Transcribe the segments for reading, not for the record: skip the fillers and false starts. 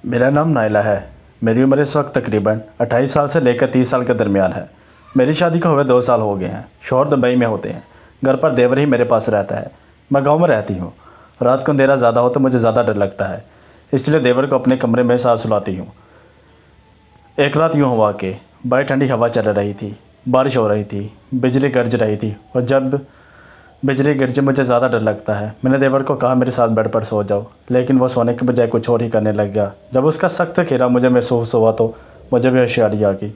मेरा नाम नाइला है। मेरी उम्र इस वक्त तकरीबन 28 साल से लेकर 30 साल के दरमियान है। मेरी शादी को हुए 2 साल हो गए हैं। शौहर दुबई में होते हैं। घर पर देवर ही मेरे पास रहता है। मैं गांव में रहती हूँ। रात को अंधेरा ज़्यादा हो तो मुझे ज़्यादा डर लगता है, इसलिए देवर को अपने कमरे में साथ सुलाती हूँ। एक रात यूँ हुआ कि बाहर ठंडी हवा चल रही थी, बारिश हो रही थी, बिजली गरज रही थी, और जब बिजली गिरजे मुझे ज़्यादा डर लगता है। मैंने देवर को कहा मेरे साथ बेड पर सो जाओ, लेकिन वो सोने के बजाय कुछ और ही करने लग गया। जब उसका सख्त घेरा मुझे महसूस हुआ तो मुझे भी होशियारी आ गई।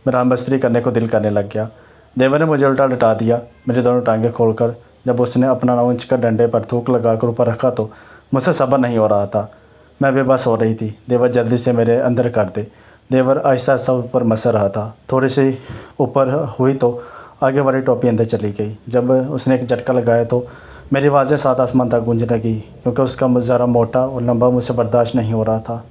मेरा हमबस्तरी करने को दिल करने लग गया। देवर ने मुझे उल्टा लटा दिया, मेरी दोनों टांगें खोलकर। जब उसने अपना 9 इंच का डंडे पर थूक लगाकर ऊपर रखा तो मुझसे सब्र नहीं हो रहा था। मैं बेबस हो रही थी। देवर जल्दी से मेरे अंदर कर दे। देवर आहिस्ता आहिस्ता ऊपर मसर रहा था। थोड़ी सी ऊपर हुई तो आगे वाली टोपी अंदर चली गई। जब उसने एक झटका लगाया तो मेरी आवाज़ें सात आसमान तक गूंजने लगी, क्योंकि उसका ज़रा मोटा और लंबा मुझसे बर्दाश्त नहीं हो रहा था।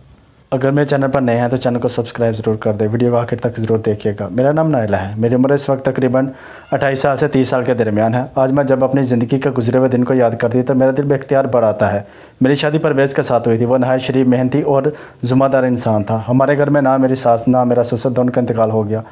अगर मेरे चैनल पर नए हैं तो चैनल को सब्सक्राइब ज़रूर कर दें। वीडियो को आखिर तक ज़रूर देखिएगा। मेरा नाम नाइला है। मेरी उम्र इस वक्त तकरीबन 28 साल से 30 साल के दरमियान है। आज मैं जब अपनी ज़िंदगी के गुजरे हुए दिन को याद करती हूँ तो मेरा दिल बेख्तियार बढ़ आता है। मेरी शादी परवेज़ के साथ हुई थी। वो नहायत शरीफ, मेहनती और ज़िम्मेदार इंसान था। हमारे घर में ना मेरी सास ना मेरा ससुर, दोनों का इंतकाल हो गया।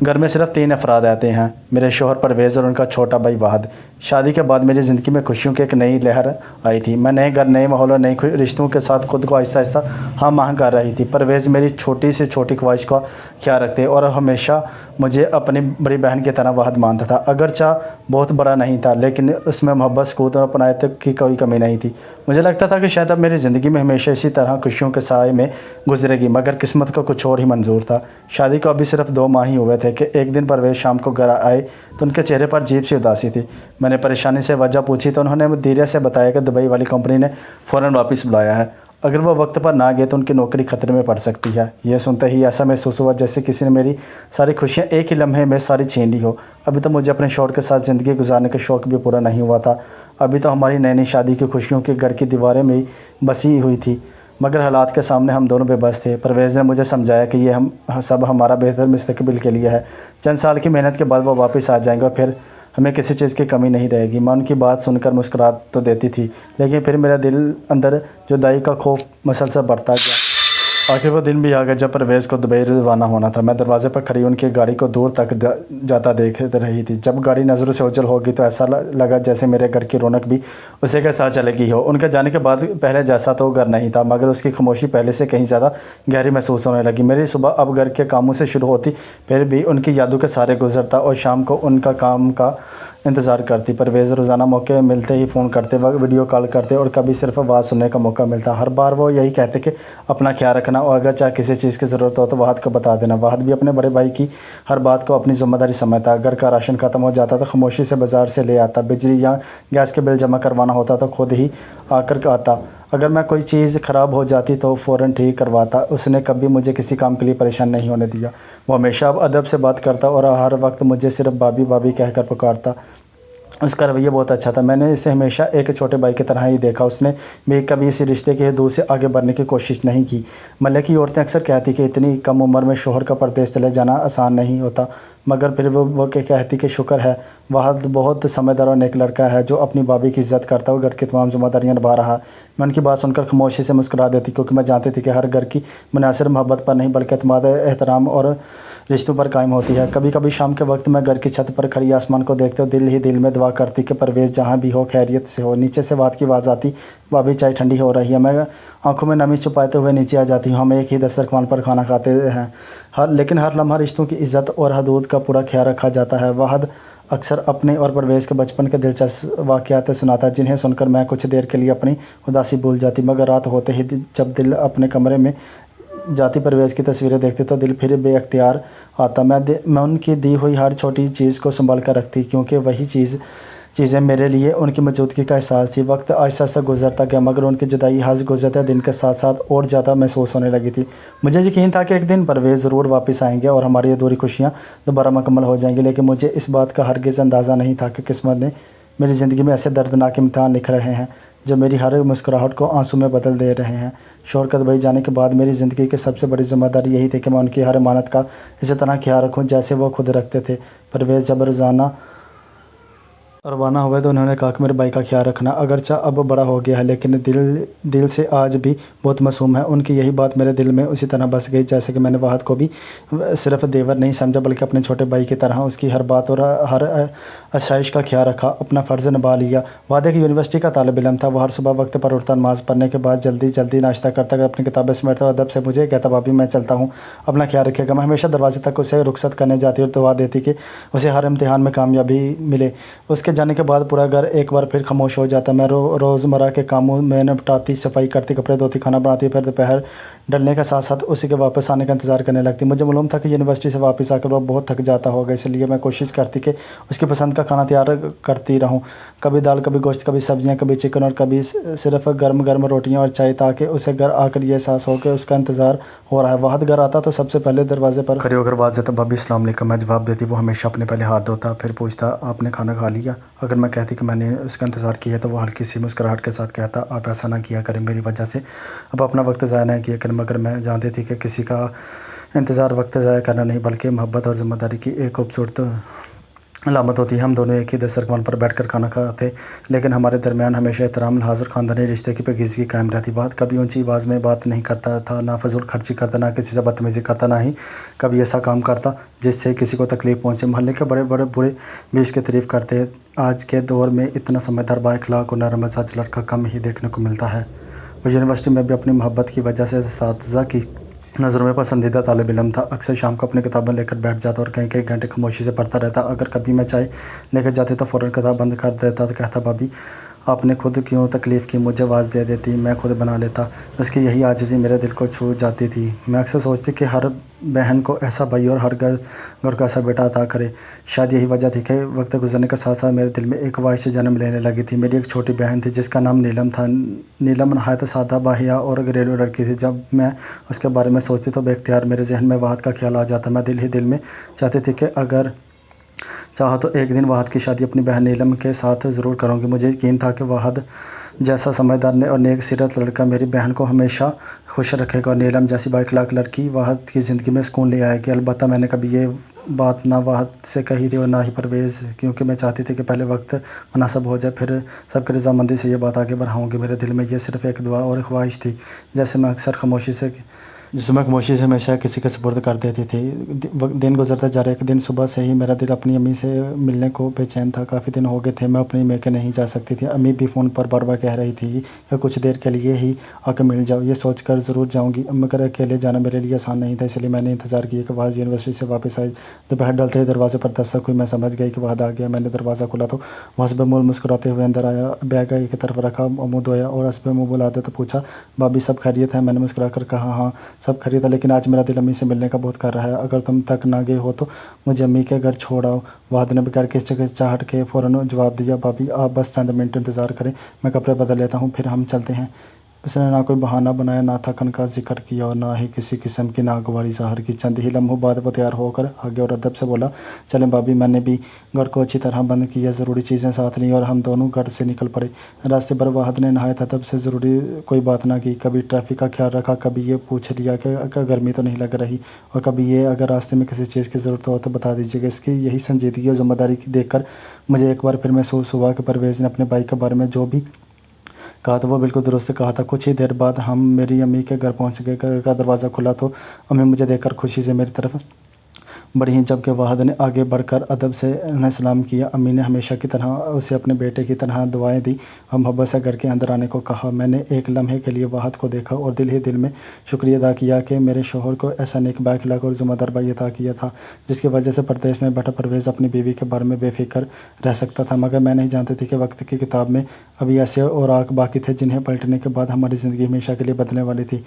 घर में सिर्फ 3 अफराद रहते हैं, मेरे शौहर परवेज़ और उनका छोटा भाई वाहद। शादी के बाद मेरी ज़िंदगी में खुशियों की एक नई लहर आई थी। मैं नए घर, नए माहौल और नए रिश्तों के साथ खुद को आहिस्ता आहिस्ता हम आहंग कर रही थी। परवेज़ मेरी छोटी से छोटी ख्वाहिश का ख्याल रखते और हमेशा मुझे अपनी बड़ी बहन की तरह वाहद मानता था। अगरचा बहुत बड़ा नहीं था, लेकिन उसमें मोहब्बत, सकूत और अपनायत की कोई कमी नहीं थी। मुझे लगता था कि शायद अब मेरी ज़िंदगी में हमेशा इसी तरह खुशियों के साए में गुजरेगी, मगर किस्मत को कुछ और ही मंजूर था। शादी को अभी सिर्फ 2 माह ही हुए थे कि एक दिन परवेज़ शाम को घर आए तो उनके चेहरे पर अजीब सी उदासी थी। मैंने परेशानी से वजह पूछी तो उन्होंने धीरे से बताया कि दुबई वाली कंपनी ने फ़ौरन वापस बुलाया है। अगर वो वक्त पर ना गए तो उनकी नौकरी खतरे में पड़ सकती है। यह सुनते ही ऐसा महसूस हुआ जैसे किसी ने मेरी सारी खुशियाँ एक ही लम्हे में सारी छीन ली हो। अभी तो मुझे अपने शौहर के साथ ज़िंदगी गुजारने का शौक़ भी पूरा नहीं हुआ था। अभी तो हमारी नई नई शादी की खुशियों के घर की दीवारें में ही बसी हुई थी, मगर हालात के सामने हम दोनों बेबस थे। परवेज़ ने मुझे समझाया कि ये हम सब हमारा बेहतर मुस्तकबिल के लिए है। चंद साल की मेहनत के बाद वो वापस आ जाएंगे और फिर हमें किसी चीज़ की कमी नहीं रहेगी। मैं उनकी बात सुनकर मुस्कुरा तो देती थी, लेकिन फिर मेरा दिल अंदर जुदाई का खौफ मसलसल बढ़ता गया। आखिर वो दिन भी आ गया जब परवेज़ को दुबई रवाना होना था। मैं दरवाजे पर खड़ी उनकी गाड़ी को दूर तक जाता देख रही थी। जब गाड़ी नज़रों से ओझल होगी तो ऐसा लगा जैसे मेरे घर की रौनक भी उसी के साथ चलेगी हो। उनके जाने के बाद पहले जैसा तो घर नहीं था, मगर उसकी खामोशी पहले से कहीं ज़्यादा गहरी महसूस होने लगी। मेरी सुबह अब घर के कामों से शुरू होती, फिर भी उनकी यादों के सारे गुजरता और शाम को उनका काम का इंतज़ार करती। परवेज़ रोज़ाना मौके मिलते ही फ़ोन करते, वक्त वीडियो कॉल करते और कभी सिर्फ आवाज़ सुनने का मौका मिलता। हर बार वो यही कहते कि अपना ख्याल रखना और अगर चाहे किसी चीज़ की ज़रूरत हो तो वाहद को बता देना। वाहद भी अपने बड़े भाई की हर बात को अपनी ज़िम्मेदारी समझता। घर का राशन ख़त्म हो जाता तो खामोशी से बाज़ार से ले आता। बिजली या गैस के बिल जमा करवाना होता तो खुद ही आकर आता। अगर मैं कोई चीज़ ख़राब हो जाती तो फ़ौरन ठीक करवाता। उसने कभी मुझे किसी काम के लिए परेशान नहीं होने दिया। वो हमेशा अदब से बात करता और हर वक्त मुझे सिर्फ भाभी भाभी कहकर पुकारता। उसका रवैया बहुत अच्छा था। मैंने इसे हमेशा एक छोटे भाई की तरह ही देखा। उसने भी कभी इसी रिश्ते के दूर से आगे बढ़ने की कोशिश नहीं की। मल्ले की औरतें अक्सर कहती कि इतनी कम उम्र में शौहर का परदेश चले जाना आसान नहीं होता, मगर फिर वो कहती कि शुक्र है वाहद बहुत समझदार और नेक लड़का है जो अपनी भाभी की इज़्ज़त करता और घर की तमाम जिम्मेदारियाँ निभा रहा। मैं उनकी बात सुनकर खामोशी से मुस्कुरा देती, क्योंकि मैं जानती थी कि हर घर की मुनासिर मोहब्बत पर नहीं बल्कि एतमाद, एहतराम और रिश्तों पर कायम होती है। कभी कभी शाम के वक्त मैं घर की छत पर खड़ी आसमान को देखते हो दिल ही दिल में दुआ करती कि परवेज़ जहाँ भी हो खैरियत से हो। नीचे से बात की आवाज़ आती, भाभी चाय ठंडी हो रही है। मैं आंखों में नमी छुपाते हुए नीचे आ जाती हूँ। हम एक ही दस्तरखान पर खाना खाते हैं, लेकिन हर लम्हा रिश्तों की इज़्ज़त और हदूद का पूरा ख्याल रखा जाता है। वाहद अक्सर अपने और परवेज़ के बचपन के दिलचस्प वाक़यात सुनाता, जिन्हें सुनकर मैं कुछ देर के लिए अपनी उदासी भूल जाती। मगर रात होते ही जब दिल अपने कमरे में जाती परवेज़ की तस्वीरें देखती तो दिल फिर बेअख्तियार आता। मैं उनकी दी हुई हर छोटी चीज़ को संभाल कर रखती, क्योंकि वही चीज़ें मेरे लिए उनकी मौजूदगी का एहसास थी। वक्त आहिस्ता आहिस्ता गुजरता गया, मगर उनकी जुदाई हर गुजरते दिन के साथ साथ और ज़्यादा महसूस होने लगी थी। मुझे यकीन था कि एक दिन परवेज़ ज़रूर वापस आएंगे और हमारी अधूरी खुशियाँ दोबारा मुकम्मल हो जाएंगी, लेकिन मुझे इस बात का हरगिज़ अंदाज़ा नहीं था कि किस्मत ने मेरी ज़िंदगी में ऐसे दर्दनाक इम्तिहान लिख रहे हैं जो मेरी हर मुस्कुराहट को आंसू में बदल दे रहे हैं। शौहर का दुबई जाने के बाद मेरी ज़िंदगी की सबसे बड़ी ज़िम्मेदारी यही थी कि मैं उनकी हर अमानत का इसी तरह ख्याल रखूं जैसे वो खुद रखते थे। परवेज़ जब रोज़ाना रवाना हुए तो उन्होंने कहा कि मेरे भाई का ख्याल रखना, अगरचे अब बड़ा हो गया है लेकिन दिल से आज भी बहुत मासूम है। उनकी यही बात मेरे दिल में उसी तरह बस गई जैसे कि मैंने वाहद को भी सिर्फ देवर नहीं समझा बल्कि अपने छोटे भाई की तरह उसकी हर बात और हर आशाइश का ख्याल रखा, अपना फ़र्ज़ निभा लिया। वादे की यूनिवर्सिटी का तालिब इल्म था। वो हर सुबह वक्त पर उठता, नमाज़ पढ़ने के बाद जल्दी जल्दी नाश्ता करता, अपनी किताबें समेटता, अदब से मुझे कहता भाभी मैं चलता हूँ, अपना ख्याल रखिएगा। मैं हमेशा दरवाजे तक उसे रुखसत करने जाती और दुआ देती कि उसे हर इम्तिहान में कामयाबी मिले। उसके जाने के बाद पूरा घर एक बार फिर खामोश हो जाता। मैं रोज़मर्रा के कामों में निपटाती, सफाई करती, कपड़े धोती, खाना बनाती, फिर दोपहर डलने के साथ साथ उसी के वापस आने का इंतज़ार करने लगती। मुझे मालूम था कि यूनिवर्सिटी से वापस आकर वो बहुत थक जाता होगा, इसलिए मैं कोशिश करती कि उसकी पसंद का खाना तैयार करती रहूं, कभी दाल, कभी गोश्त, कभी सब्जियां, कभी चिकन और कभी सिर्फ गर्म गर्म रोटियां और चाय, ताकि उसे घर आकर ये एहसास हो कि उसका इंतज़ार हो रहा है। वाहद घर आता तो सबसे पहले दरवाजे पर खड़े होकर आवाज़ देता, भाभी अस्सलाम वालेकुम। मैं जवाब देती। वो हमेशा अपने पहले हाथ धोता, फिर पूछता आपने खाना खा लिया। अगर मैं कहती कि मैंने उसका इंतज़ार किया तो वो हल्की सी मुस्कुराहट के साथ कहता आप ऐसा ना किया करें, मेरी वजह से अब अपना वक्त ज़ाया नहीं किया करें। मगर मैं जानती थी कि किसी का इंतज़ार वक्त ज़ाया करना नहीं बल्कि मोहब्बत और ज़िम्मेदारी की एक खूबसूरत अलामत होती है। हम दोनों एक ही दस्तरखान पर बैठकर खाना खाते, लेकिन हमारे दरमियान हमेशा एहतराम, लिहाज़ और ख़ानदानी रिश्ते की पेचीदगी कायम रहती। बात कभी ऊंची आवाज़ में बात नहीं करता था, ना फजूल खर्ची करता, ना किसी से बदतमीज़ी करता, ना ही कभी ऐसा काम करता जिससे किसी को तकलीफ़ पहुँचे। मोहल्ले के बड़े बड़े बूढ़े भी इसकी तारीफ़ करते। आज के दौर में इतना समझदार, बाइखलाक और नरम मिजाज लड़का कम ही देखने को मिलता है। वो यूनिवर्सिटी में भी अपनी मोहब्बत की वजह से असातिज़ा की नज़रों में पसंदीदा तालिब इल्म था। अक्सर शाम को अपनी किताबें लेकर बैठ जाता और कई कई घंटे खामोशी से पढ़ता रहता। अगर कभी मैं चाय लेकर जाती तो फ़ौरन किताब बंद कर देता तो कहता भाभी आपने खुद क्यों तकलीफ़ की, मुझे आवाज़ दे देती, मैं खुद बना लेता। उसकी यही आजिज़ी मेरे दिल को छू जाती थी। मैं अक्सर सोचती कि हर बहन को ऐसा भाई और हर घर का ऐसा बेटा अता करे। शायद यही वजह थी कि वक्त गुजरने के साथ साथ मेरे दिल में एक ख्वाहिश जन्म लेने लगी थी। मेरी एक छोटी बहन थी जिसका नाम नीलम था। नीलम नहायत सादा, बाहिया और घरेलू लड़की थी। जब मैं उसके बारे में सोचती तो बेख्तियार मेरे जहन में वाहद का ख्याल आ जाता। मैं दिल ही दिल में चाहती थी कि अगर चाहा तो एक दिन वाहद की शादी अपनी बहन नीलम के साथ ज़रूर करूँगी। मुझे यकीन था कि वाहद जैसा समझदार और नेक सीरत लड़का मेरी बहन को हमेशा खुश रखेगा और नीलम जैसी बाइखलाक लड़की वाहद की ज़िंदगी में सुकून ले आएगी। अलबत्ता मैंने कभी ये बात ना वाहद से कही थी और ना ही परवेज़, क्योंकि मैं चाहती थी कि पहले वक्त मुनासिब हो जाए फिर सबकी रजामंदी से ये बात आगे बढ़ाऊँगी। मेरे दिल में ये सिर्फ़ एक दुआ और ख्वाहिश थी जिसमें खामोशी से हमेशा किसी के सुपुर्द कर देती थी। दिन गुजरता जा रहा। एक दिन सुबह से ही मेरा दिल अपनी अम्मी से मिलने को बेचैन था। काफ़ी दिन हो गए थे मैं अपनी मेके नहीं जा सकती थी। अम्मी भी फ़ोन पर बार बार कह रही थी कि कुछ देर के लिए ही आकर मिल जाओ। ये सोचकर ज़रूर जाऊंगी, मगर अकेले जाना मेरे लिए आसान नहीं था, इसलिए मैंने इंतज़ार किया कि वाहद यूनिवर्सिटी से वापस आए। दोपहर डलते ही दरवाजे पर दस्तक हुई। मैं समझ गई कि वाहद आ गया। मैंने दरवाज़ा खोला तो वह हस्बे-मुल मुस्कुराते हुए अंदर आया। बैग एक तरफ रखा, मुँह धोया और हस्बे-मुल बुलाते तो पूछा भाभी सब खैरियत है? मैंने मुस्कुरा कर कहा हाँ सब खैरियत है, लेकिन आज मेरा दिल अम्मी से मिलने का बहुत कर रहा है। अगर तुम तक ना गए हो तो मुझे अम्मी के घर छोड़ आओ। वाहद ने बगैर किसी हिचकिचाहट के फ़ौरन जवाब दिया भाभी आप बस चंद मिनट इंतज़ार करें, मैं कपड़े बदल लेता हूँ फिर हम चलते हैं। उसने ना कोई बहाना बनाया, ना थकन का जिक्र किया और ना ही किसी किस्म की नागवारी ज़ाहिर की। चंद ही लम्हों बाद वो तैयार होकर आगे और अदब से बोला चलें भाभी। मैंने भी घर को अच्छी तरह बंद किया, ज़रूरी चीज़ें साथ ली और हम दोनों घर से निकल पड़े। रास्ते पर वाहद ने नहायत अदब से ज़रूरी कोई बात ना की, कभी ट्रैफिक का ख्याल रखा, कभी ये पूछ लिया कि गर्मी तो नहीं लग रही, और कभी ये अगर रास्ते में किसी चीज़ की ज़रूरत हो तो बता दीजिएगा। इसकी यही संजीदगी और ज़िम्मेदारी देख कर मुझे एक बार फिर महसूस हुआ कि परवेज़ ने अपने भाई के बारे में जो भी कहा था वो बिल्कुल दुरुस्त कहा था। कुछ ही देर बाद हम मेरी अम्मी के घर पहुंच गए। घर का दरवाज़ा खुला तो अम्मी मुझे देखकर खुशी से मेरी तरफ बढ़ी, जबकि वाहद ने आगे बढ़कर अदब से उन्हें सलाम किया। अम्मी ने हमेशा की तरह उसे अपने बेटे की तरह दुआएं दी और मोहब्बत से घर के अंदर आने को कहा। मैंने एक लम्हे के लिए वाहद को देखा और दिल ही दिल में शुक्रिया अदा किया कि मेरे शोहर को ऐसा नेक बाइखलाक और ज़िम्मेदार भाई अता किया था, जिसकी वजह से परदेश में बैठा परवेज़ अपनी बीवी के बारे में बेफिक्र रह सकता था। मगर मैं नहीं जानती थी कि वक्त की किताब में अभी ऐसे औराक बाकी थे जिन्हें पलटने के बाद हमारी ज़िंदगी हमेशा के लिए बदलने वाली थी।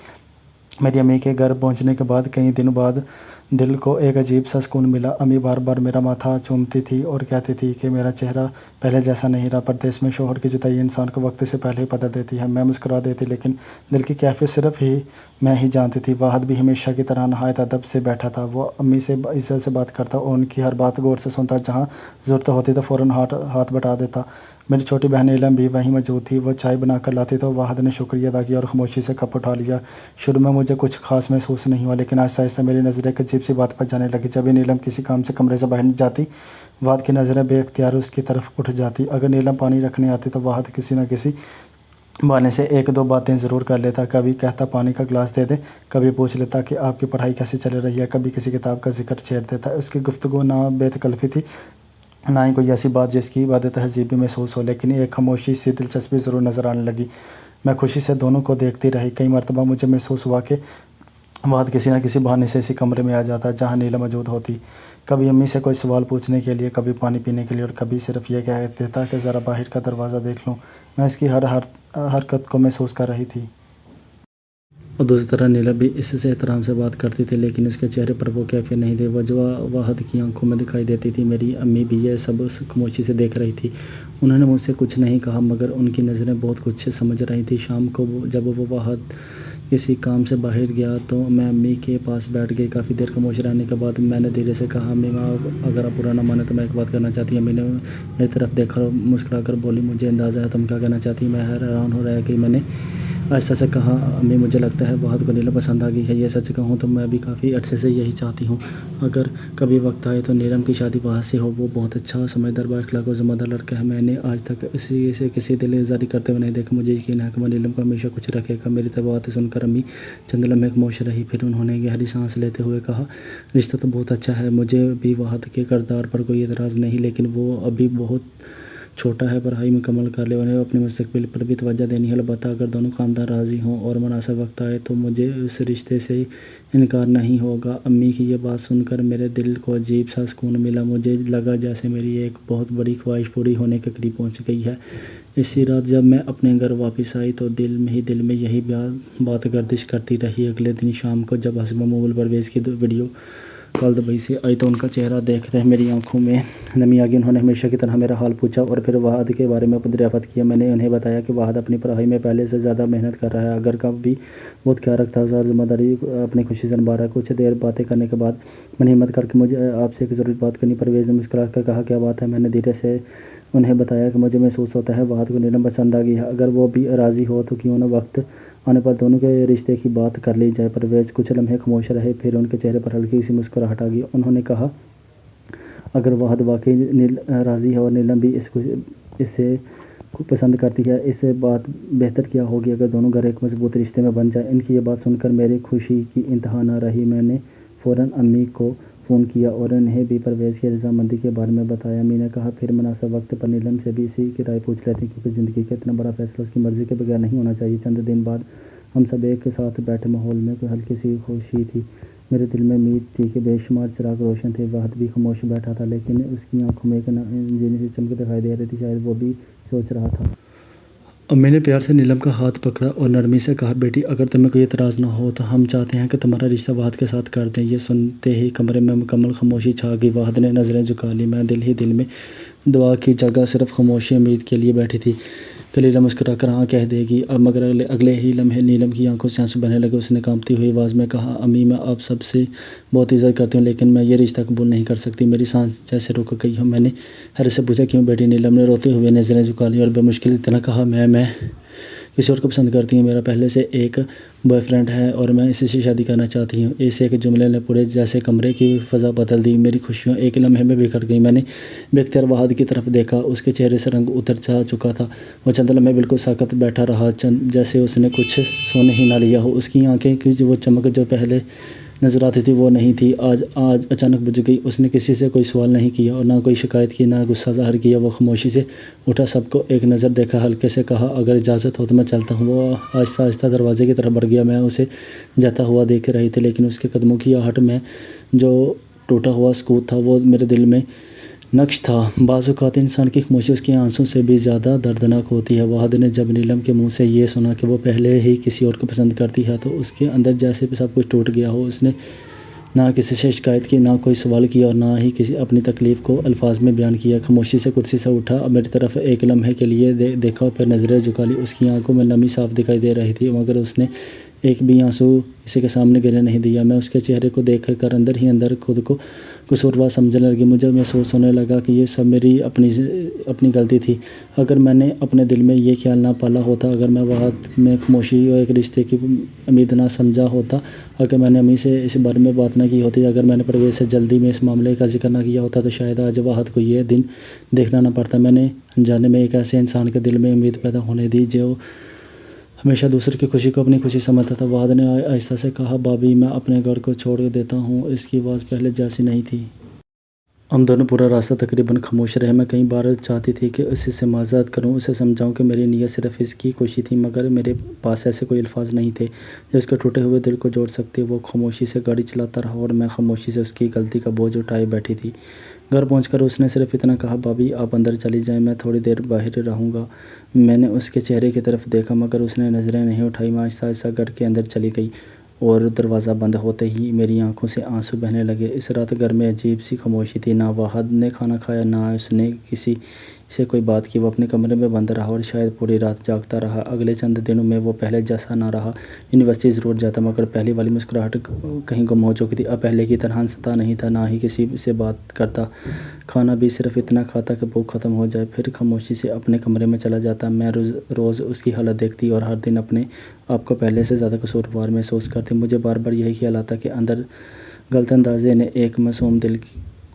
मेरी अम्मी के घर पहुंचने के बाद कई दिनों बाद दिल को एक अजीब सा सुकून मिला। अम्मी बार बार मेरा माथा चूमती थी और कहती थी कि मेरा चेहरा पहले जैसा नहीं रहा। परदेश में शोहर की जुदाई इंसान को वक्त से पहले ही पता देती है। मैं मुस्कुरा देती, लेकिन दिल की कैफियत सिर्फ ही मैं ही जानती थी। वाहद भी हमेशा की तरह नहायत अदब से बैठा था। वो अम्मी से इज्जत से बात करता और उनकी हर बात गौर से सुनता। जहाँ ज़रूरत होती तो फ़ौरन हाथ बटा देता। मेरी छोटी बहन नीलम भी वहीं मौजूद थी। वो चाय बना कर लाती तो वाहद ने शुक्रिया अदा किया और खामोशी से कप उठा लिया। शुरू में मुझे कुछ खास महसूस नहीं हुआ, लेकिन आहिस्ता आहिस्ता मेरी नज़र एक अजीब सी बात पर जाने लगी। जब भी नीलम किसी काम से कमरे से बाहर जाती वाहद की नज़रें बेख्तियार उसकी तरफ उठ जाती। अगर नीलम पानी रखने आती तो वाहद किसी न किसी बहाने से एक दो बातें ज़रूर कर लेता। कभी कहता पानी का गिलास दे दे, कभी पूछ लेता कि आपकी पढ़ाई कैसी चल रही है, कभी किसी किताब का जिक्र छेड़ देता। उसकी गुफ्तगू ना बेतकल्फ़ी थी, ना ही कोई ऐसी बात जिसकी बात तहज़ीब भी महसूस हो, लेकिन एक खामोशी सी दिलचस्पी ज़रूर नज़र आने लगी। मैं खुशी से दोनों को देखती रही। कई मरतबा मुझे महसूस हुआ कि वाहद किसी न किसी बहाने से इसी कमरे में आ जाता जहाँ नीलम मौजूद होती। कभी अम्मी से कोई सवाल पूछने के लिए, कभी पानी पीने के लिए, और कभी सिर्फ ये कह देता कि ज़रा बाहर का दरवाज़ा देख लूँ। मैं इसकी हर हरकत को महसूस कर रही थी। और दूसरी तरफ नीलम भी इससे एहतराम से बात करती थी, लेकिन उसके चेहरे पर वो कैफियत नहीं थी वजह वाहद की आंखों में दिखाई देती थी। मेरी अम्मी भी यह सब खामोशी से देख रही थी। उन्होंने मुझसे कुछ नहीं कहा, मगर उनकी नज़रें बहुत कुछ समझ रही थी। शाम को जब वो वाहद किसी काम से बाहर गया तो मैं अम्मी के पास बैठ गई। काफ़ी देर खामोश रहने के बाद मैंने धीरे से कहा, अम्मी अगर आप बुरा ना माने तो मैं एक बात करना चाहती हूँ। अम्मी ने मेरी तरफ देखा और मुस्कुराकर बोली, मुझे अंदाज़ा है तुम क्या कहना चाहती। मैं हैरान हो रहा कि मैंने ऐसा से कहा, अम्मी मुझे लगता है वाहद को नीलम पसंद आ गई है। ये सच कहूँ तो मैं भी काफ़ी अरसे से यही चाहती हूँ। अगर कभी वक्त आए तो नीलम की शादी वाहद से हो। वो बहुत अच्छा, समझदार, बाअखलाक और ज़िम्मेदार लड़का है। मैंने आज तक इसे किसी दिलजारी करते हुए नहीं देखा। मुझे यकीन है कि वह नीलम को हमेशा कुछ रखेगा। मेरी तब बातें सुनकर अम्मी चंद लम्हे खामोश रही, फिर उन्होंने गहरी सांस लेते हुए कहा, रिश्ता तो बहुत अच्छा है। मुझे भी वाहद के किरदार पर कोई एतराज़ नहीं, लेकिन वो अभी बहुत छोटा है। पढ़ाई मुकम्मल कर ले, उन्हें अपने मुस्तकबिल पर भी तवज्जो देनी है। अलबत्ता अगर दोनों खानदान राज़ी हों और मुनासिब वक्त आए तो मुझे उस रिश्ते से इनकार नहीं होगा। अम्मी की ये बात सुनकर मेरे दिल को अजीब सा सुकून मिला। मुझे लगा जैसे मेरी एक बहुत बड़ी ख्वाहिश पूरी होने के करीब पहुंच गई है। इसी रात जब मैं अपने घर वापस आई तो दिल में यही बात गर्दिश करती रही। अगले दिन शाम को जब हस्ब मोबाइल परवेज़ की वीडियो कल दुबई से आई तो उनका चेहरा देखते मेरी आंखों में नमी आ गई। उन्होंने हमेशा की तरह मेरा हाल पूछा और फिर वाहद के बारे में दरियाफ़त किया। मैंने उन्हें बताया कि वाहद अपनी पढ़ाई में पहले से ज़्यादा मेहनत कर रहा है, अगर कब भी बहुत ख्याल रखता है और ज़िम्मेदारी अपनी खुशी से निभा रहा है। कुछ देर बातें करने के बाद मैंने हिम्मत करके मुझे आपसे एक ज़रूरी बात करनी। परवेज़ ने मुस्कुरा कर कहा, क्या बात है। मैंने धीरे से उन्हें बताया कि मुझे महसूस होता है वाहद को नीलम पसंद आ गई है। अगर वो भी राज़ी हो तो क्यों ना वक्त आने पर दोनों के रिश्ते की बात कर ली जाए। परवेज़ कुछ लम्हे खामोश रहे, फिर उनके चेहरे पर हल्की सी मुस्कुराहट आ गई। उन्होंने कहा, अगर वाहद वाकई राज़ी है और नीलम भी इसे पसंद करती है, इससे बात बेहतर क्या होगी अगर दोनों घर एक मजबूत रिश्ते में बन जाए। इनकी ये बात सुनकर मेरी खुशी की इंतहा न रही। मैंने फ़ौरन अम्मी को फ़ोन किया और उन्हें भी परवेज़ की रज़ामंदी के बारे में बताया। अम्मी ने कहा, फिर मुनासिब वक्त पर नीलम से भी इसी की राय पूछ लेते, क्योंकि ज़िंदगी का इतना बड़ा फैसला उसकी मर्ज़ी के बगैर नहीं होना चाहिए। चंद दिन बाद हम सब एक साथ बैठे। माहौल में कोई हल्की सी खुशी थी। मेरे दिल में उम्मीद थी कि बेशुमार चिराग रोशन थे। वाहद भी खामोश बैठा था, लेकिन उसकी आंखों में एक इंजीनी सी चमक दिखाई दे रही थी। शायद वो भी सोच रहा था। अम्मी ने प्यार से नीलम का हाथ पकड़ा और नरमी से कहा, बेटी अगर तुम्हें कोई एतराज़ ना हो तो हम चाहते हैं कि तुम्हारा रिश्ता वाहद के साथ कर दें। ये सुनते ही कमरे में मुकम्मल खामोशी छा गई। वाहद ने नज़रें झुका ली। मैं दिल में दुआ की जगह सिर्फ खामोशी उम्मीद के लिए बैठी थी। कलीला मुस्कुराकर हाँ कह देगी अब, मगर अगले ही लम्हे नीलम की आंखों से आंसू बहने लगे। उसने कांपती हुई आवाज़ में कहा, अम्मी मैं आप सबसे बहुत इज़्ज़त करती हूँ, लेकिन मैं ये रिश्ता कबूल नहीं कर सकती। मेरी सांस जैसे रुक गई हो। मैंने हैरत से पूछा, क्यों बेटी। नीलम ने रोते हुए नज़रें झुका ली और बेमुश्किल इतना कहा, मैं किसी और को पसंद करती हूँ। मेरा पहले से एक बॉयफ्रेंड है और मैं इसी से शादी करना चाहती हूँ। इस एक जुमले ने पूरे जैसे कमरे की फ़ज़ा बदल दी। मेरी खुशियाँ एक लम्हे में बिखर गई। मैंने बेख्तियार वाहद की तरफ देखा। उसके चेहरे से रंग उतर जा चुका था। वो चंद लम्हे बिल्कुल साकत बैठा रहा, जैसे उसने कुछ सोने ही ना लिया हो। उसकी आंखें की वो चमक जो पहले नज़र आती थी वो नहीं थी, आज अचानक बुझ गई। उसने किसी से कोई सवाल नहीं किया और ना कोई शिकायत की, ना गुस्सा ज़ाहिर किया। वो खामोशी से उठा, सबको एक नज़र देखा, हल्के से कहा, अगर इजाज़त हो तो मैं चलता हूँ। वो आहिस्ता आहिस्ता दरवाजे की तरफ बढ़ गया। मैं उसे जाता हुआ देख रही थी, लेकिन उसके कदमों की आहट में जो टूटा हुआ सुकून था वो मेरे दिल में नक्श था। बाज़ औक़ात इंसान की खामोशी उसके आंसू से भी ज़्यादा दर्दनाक होती है। वाहद ने जब नीलम के मुंह से ये सुना कि वो पहले ही किसी और को पसंद करती है तो उसके अंदर जैसे सब कुछ टूट गया हो। उसने ना किसी से शिकायत की, ना कोई सवाल किया और ना ही किसी अपनी तकलीफ़ को अल्फाज में बयान किया। खामोशी से कुर्सी से उठा, मेरी तरफ एक लम्हे के लिए देखा और फिर नज़रें झुका ली। उसकी आंखों में नमी साफ दिखाई दे रही थी, मगर उसने ایک بھی آنسو کسی کے سامنے گرنے نہیں دیا۔ میں اس کے چہرے کو دیکھ کر اندر ہی اندر خود کو قصوروار سمجھنے لگی۔ مجھے محسوس ہونے لگا کہ یہ سب میری اپنی غلطی تھی۔ اگر میں نے اپنے دل میں یہ خیال نہ پالا ہوتا، اگر میں وقت میں خاموشی اور ایک رشتے کی امید نہ سمجھا ہوتا، اگر میں نے امی سے اس بارے میں بات نہ کی ہوتی، اگر میں نے پرویز سے جلدی میں اس معاملے کا ذکر نہ کیا ہوتا، تو شاید آج وحد کو یہ دن دیکھنا نہ پڑتا۔ میں نے انجانے میں ایک ایسے انسان کے دل میں امید پیدا ہونے دی جو ہمیشہ دوسرے کی خوشی کو اپنی خوشی سمجھتا تھا۔ وحد نے آہستہ سے کہا، بھابھی میں اپنے گھر کو چھوڑ دیتا ہوں۔ اس کی آواز پہلے جیسی نہیں تھی۔ ہم دونوں پورا راستہ تقریباً خاموش رہے۔ میں کئی بار چاہتی تھی کہ اس سے معذرت کروں، اسے سمجھاؤں کہ میری نیت صرف اس کی خوشی تھی، مگر میرے پاس ایسے کوئی الفاظ نہیں تھے جو اس کے ٹوٹے ہوئے دل کو جوڑ سکتے۔ وہ خاموشی سے گاڑی چلاتا رہا اور میں خاموشی سے اس کی غلطی کا بوجھ اٹھائے بیٹھی تھی۔ گھر پہنچ کر اس نے صرف اتنا کہا، بھابھی آپ اندر چلی جائیں، میں تھوڑی دیر باہر رہوں گا۔ میں نے اس کے چہرے کی طرف دیکھا، مگر اس نے نظریں نہیں اٹھائیں۔ میں آہستہ آہستہ گھر کے اندر چلی گئی اور دروازہ بند ہوتے ہی میری آنکھوں سے آنسو بہنے لگے۔ اس رات گھر میں عجیب سی خاموشی تھی۔ نہ وحد نے کھانا کھایا، نہ اس نے کسی سے کوئی بات کی۔ وہ اپنے کمرے میں بند رہا اور شاید پوری رات جاگتا رہا۔ اگلے چند دنوں میں وہ پہلے جیسا نہ رہا۔ یونیورسٹی ضرور جاتا، مگر پہلی والی مسکراہٹ کہیں گم ہو چکی تھی۔ اب پہلے کی طرح ہنستا نہیں تھا، نہ ہی کسی سے بات کرتا۔ کھانا بھی صرف اتنا کھاتا کہ بھوک ختم ہو جائے، پھر خاموشی سے اپنے کمرے میں چلا جاتا۔ میں روز اس کی حالت دیکھتی اور ہر دن اپنے آپ کو پہلے سے زیادہ قصوروار محسوس کرتی۔ مجھے بار بار یہی خیال آتا کہ اندر غلط اندازی نے ایک معصوم دل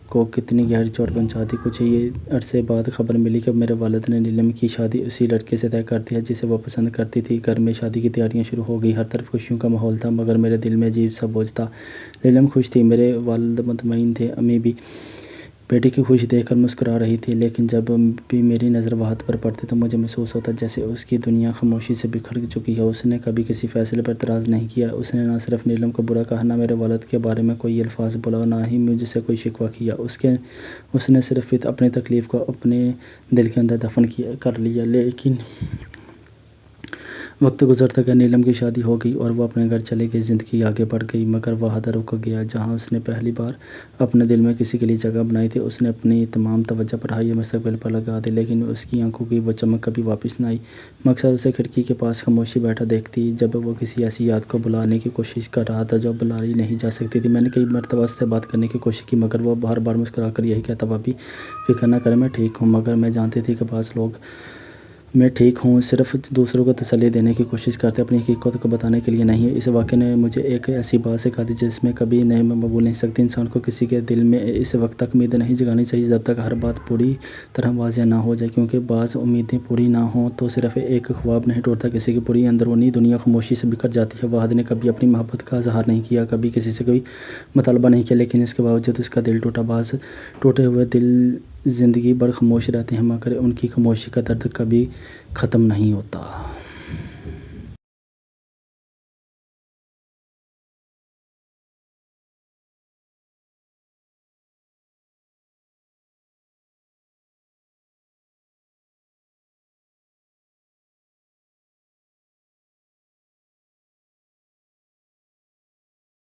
کو کتنی گہری چوٹ پہنچا دی۔ کچھ ہی عرصے بعد خبر ملی کہ میرے والد نے نیلم کی شادی اسی لڑکے سے طے کر دی ہے جسے وہ پسند کرتی تھی۔ گھر میں شادی کی تیاریاں شروع ہو گئی، ہر طرف خوشیوں کا ماحول تھا، مگر میرے دل میں عجیب سا بوجھ تھا۔ نیلم خوش تھی، میرے والد مطمئن تھے، امی بھی بیٹی کی خوشی دیکھ کر مسکرا رہی تھی، لیکن جب بھی میری نظر وحد پر پڑتی تو مجھے محسوس ہوتا جیسے اس کی دنیا خاموشی سے بکھر چکی ہے۔ اس نے کبھی کسی فیصلے پر اعتراض نہیں کیا، اس نے نہ صرف نیلم کو برا کہا، نہ میرے والد کے بارے میں کوئی الفاظ بولا، نہ ہی مجھ سے کوئی شکوہ کیا۔ اس نے صرف اپنی تکلیف کو اپنے دل کے اندر دفن کر لیا۔ لیکن وقت گزرتا گیا، نیلم کی شادی ہو گئی اور وہ اپنے گھر چلی گئی، زندگی آگے بڑھ گئی، مگر وحد رک گیا۔ جہاں اس نے پہلی بار اپنے دل میں کسی کے لیے جگہ بنائی تھی، اس نے اپنی تمام توجہ پڑھائی اور مستقبل پر لگا دی، لیکن اس کی آنکھوں کی وہ چمک کبھی واپس نہ آئی۔ میں اکثر اسے کھڑکی کے پاس خاموش بیٹھا دیکھتی جب وہ کسی ایسی یاد کو بلانے کی کوشش کر رہا تھا جو بلائی نہیں جا سکتی تھی۔ میں نے کئی مرتبہ اس سے بات کرنے کی کوشش کی، مگر وہ بار بار مسکرا کر یہی کہتا، بھابھی فکر نہ کریں، میں ٹھیک ہوں۔ مگر میں جانتی تھی کہ بعض لوگ میں ٹھیک ہوں صرف دوسروں کو تسلی دینے کی کوشش کرتے، اپنی حقیقت کو بتانے کے لیے نہیں۔ اس واقعے نے مجھے ایک ایسی بات سکھا دی جس میں کبھی میں بھول نہیں سکتی۔ انسان کو کسی کے دل میں اس وقت تک امید نہیں جگانی چاہیے جب تک ہر بات پوری طرح واضح نہ ہو جائے، کیونکہ بعض امیدیں پوری نہ ہوں تو صرف ایک خواب نہیں ٹوٹتا، کسی کی پوری اندرونی دنیا خاموشی سے بکھر جاتی ہے۔ وحد نے کبھی اپنی محبت کا اظہار نہیں کیا، کبھی کسی سے کوئی مطالبہ نہیں کیا، لیکن اس کے باوجود اس کا دل ٹوٹا۔ بعض ٹوٹے ہوئے دل زندگی بھر خاموش رہتے ہیں، مگر ان کی خاموشی کا درد کبھی ختم نہیں ہوتا۔